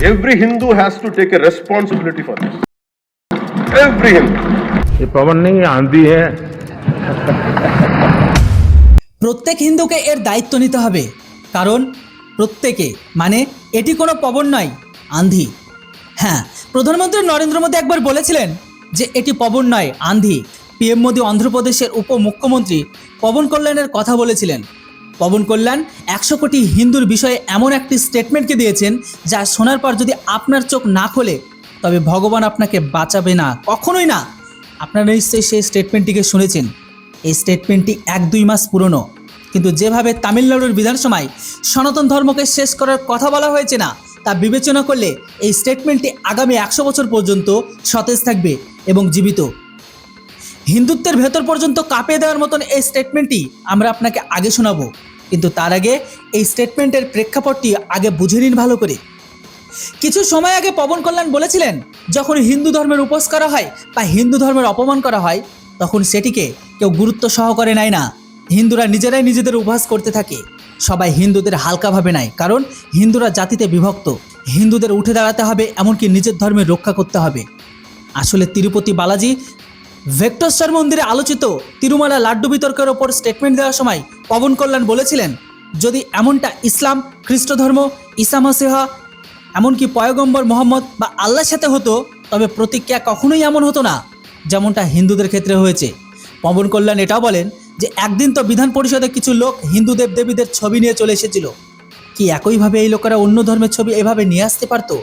Every Hindu has to take a responsibility for this. Every Hindu. ये पवन नहीं है, आंधी है। প্রত্যেক হিন্দুকে এর দায়িত্ব নিতে হবে, কারণ প্রত্যেকে মানে এটি কোনো পবন নয়, আঁধি। হ্যাঁ, প্রধানমন্ত্রী নরেন্দ্র মোদী একবার বলেছিলেন যে এটি পবন নয়, আঁধি। পিএম মোদী অন্ধ্রপ্রদেশের উপমুখ্যমন্ত্রী পবন কল্যাণের কথা বলেছিলেন। পবন কল্যাণ 100 কোটি হিন্দুর বিষয়ে এমন একটি স্টেটমেন্টকে দিয়েছেন যা শোনার পর যদি আপনার চোখ না খোলে তবে ভগবান আপনাকে বাঁচাবে না, কখনোই না। আপনারা নিশ্চয়ই সেই স্টেটমেন্টটিকে শুনেছেন। এই স্টেটমেন্টটি 1-2 মাস পুরনো, কিন্তু যেভাবে তামিলনাড়ুর বিধানসভায় সনাতন ধর্মকে শেষ করার কথা বলা হয়েছে না, তা বিবেচনা করলে এই স্টেটমেন্টটি আগামী 100 বছর পর্যন্ত সতেজ থাকবে এবং জীবিত। হিন্দুত্বের ভেতর পর্যন্ত কাঁপিয়ে দেওয়ার মতন এই স্টেটমেন্টটি আমরা আপনাকে আগে শোনাবো, কিন্তু তার আগে এই স্টেটমেন্টের প্রেক্ষাপটটি আগে বুঝে নিন ভালো করে। কিছু সময় আগে পবন কল্যাণ বলেছিলেন, যখন হিন্দু ধর্মের উপোস করা হয় বা হিন্দু ধর্মের অপমান করা হয় তখন সেটিকে কেউ গুরুত্ব সহকারে নেয় না। হিন্দুরা নিজেরাই নিজেদের উপহাস করতে থাকে। সবাই হিন্দুদের হালকাভাবে নেয়, কারণ হিন্দুরা জাতিতে বিভক্ত। হিন্দুদের উঠে দাঁড়াতে হবে, এমনকি নিজের ধর্মের রক্ষা করতে হবে। আসলে তিরুপতি বালাজি ভেঙ্কটেশ্বর মন্দিরে আলোচিত তিরুমালা লাড্ডু বিতর্কের ওপর স্টেটমেন্ট দেওয়ার সময় পবন কল্যাণ বলেছিলেন, যদি এমনটা ইসলাম, খ্রিস্ট ধর্ম, ঈসা মসিহা, এমনকি পয়গম্বর মোহাম্মদ বা আল্লাহর সাথে হতো তবে প্রতিক্রিয়া কখনোই এমন হতো না যেমনটা হিন্দুদের ক্ষেত্রে হয়েছে। পবন কল্যাণ এটাও বলেন যে একদিন তো বিধান পরিষদে কিছু লোক হিন্দু দেবদেবীদের ছবি নিয়ে চলে এসেছিল, কি একইভাবে এই লোকেরা অন্য ধর্মের ছবি এভাবে নিয়ে আসতে পারতো?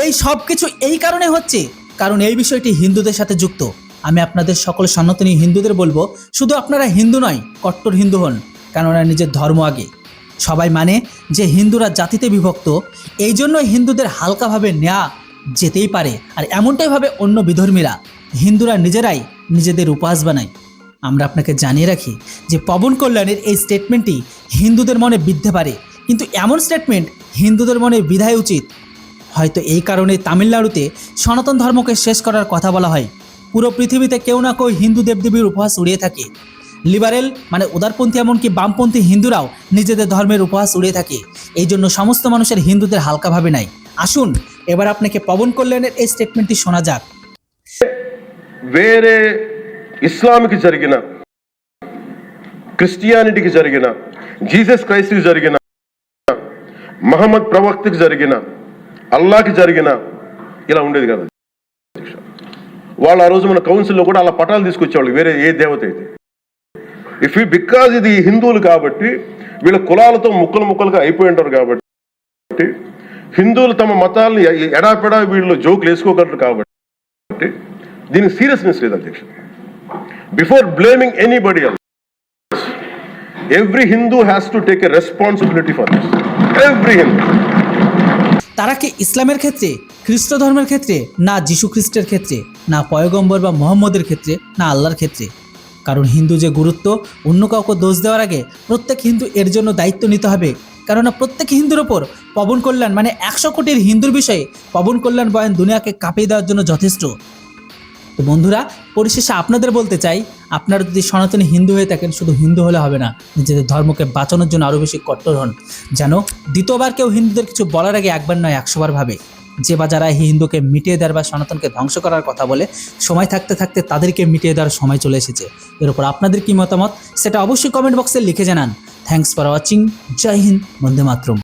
এই সব কিছু এই কারণে হচ্ছে কারণ এই বিষয়টি হিন্দুদের সাথে যুক্ত। আমি আপনাদের সকল সনাতনী হিন্দুদের বলবো, শুধু আপনারা হিন্দু নয়, কট্টর হিন্দু হন, কেননা নিজের ধর্ম আগে। সবাই মানে যে হিন্দুরা জাতিতে বিভক্ত, এই জন্যই হিন্দুদের হালকাভাবে নেওয়া যেতেই পারে। আর এমনটাই ভাবে অন্য বিধর্মীরা, হিন্দুরা নিজেরাই নিজেদের উপহাস বানায়। আমরা আপনাকে জানিয়ে রাখি যে পবন কল্যাণের এই স্টেটমেন্টটি হিন্দুদের মনে বিদ্ধে পারে, কিন্তু এমন স্টেটমেন্ট হিন্দুদের মনে বিধায় উচিত। হয়তো এই কারণে তামিলনাড়ুতে সনাতন ধর্মকে শেষ করার কথা বলা হয়। পুরো পৃথিবীতে কেউ না কেউ হিন্দু দেবদেবীর উপহাস উড়িয়ে থাকে। লিবারেল মানে উদারপন্থী, এমনকি বামপন্থী হিন্দুরাও নিজেদের ধর্মের উপহাস উড়িয়ে থাকে। এই জন্য সমস্ত মানুষের হিন্দুদের হালকাভাবে নেয়। আসুন এবার আপনাকে পবন কল্যাণের এই স্টেটমেন্টটি শোনা যাক। వేరే ఇస్లాంకి జరిగిన, క్రిస్టియానిటీకి జరిగిన, జీసస్ క్రైస్ట్కి జరిగిన, మహమ్మద్ ప్రవక్తకి జరిగిన, అల్లాకి జరిగిన ఇలా ఉండేది కదా. వాళ్ళు ఆ రోజు మన కౌన్సిల్లో కూడా అలా పటాలు తీసుకొచ్చేవాళ్ళు, వేరే ఏ దేవత అయితే. బికాజ్ ఇది హిందువులు కాబట్టి వీళ్ళ కులాలతో ముక్కలు ముక్కలుగా అయిపోయి ఉంటారు కాబట్టి హిందువులు తమ మతాలను ఎడాపెడా వీళ్ళు జోకులు వేసుకోగలరు కాబట్టి దీనికి సీరియస్నెస్ లేదు అధ్యక్ష. Before blaming anybody else, every Hindu has to take a responsibility for this. Every Hindu. তারা কি ইসলামের ক্ষেত্রে, খ্রিস্ট ধর্মের ক্ষেত্রে, না যিশু খ্রিস্টের ক্ষেত্রে, না পয়গম্বর বা মোহাম্মদের ক্ষেত্রে, না আল্লাহর ক্ষেত্রে? কারণ হিন্দু যে গুরুত্ব, অন্য কাউকে দোষ দেওয়ার আগে প্রত্যেক হিন্দু এর জন্য দায়িত্ব নিতে হবে। কেননা প্রত্যেক হিন্দুর ওপর পবন কল্যাণ মানে 100 কোটির হিন্দুর বিষয়ে পবন কল্যাণ বয়ান দুনিয়াকে কাঁপিয়ে দেওয়ার জন্য যথেষ্ট। তো বন্ধুরা, পরিশেষে আপনাদের বলতে চাই, আপনারা যদি সনাতনী হিন্দু হয়ে থাকেন, শুধু হিন্দু হলে হবে না, নিজেদের ধর্মকে বাঁচানোর জন্য আরও বেশি কট্টর হন, যেন দ্বিতীয়বার কেউ হিন্দুদের কিছু বলার আগে একবার নয় 100 বার ভাবে। যে বা যারা হিন্দুকে মিটিয়ে দেওয়ার বা সনাতনকে ধ্বংস করার কথা বলে, সময় থাকতে থাকতে তাদেরকে মিটিয়ে দেওয়ার সময় চলে এসেছে। এর উপর আপনাদের কি মতামত সেটা অবশ্যই কমেন্ট বক্সে লিখে জানান। Thanks for watching. জয় হিন্দ, বন্দে মাতরম।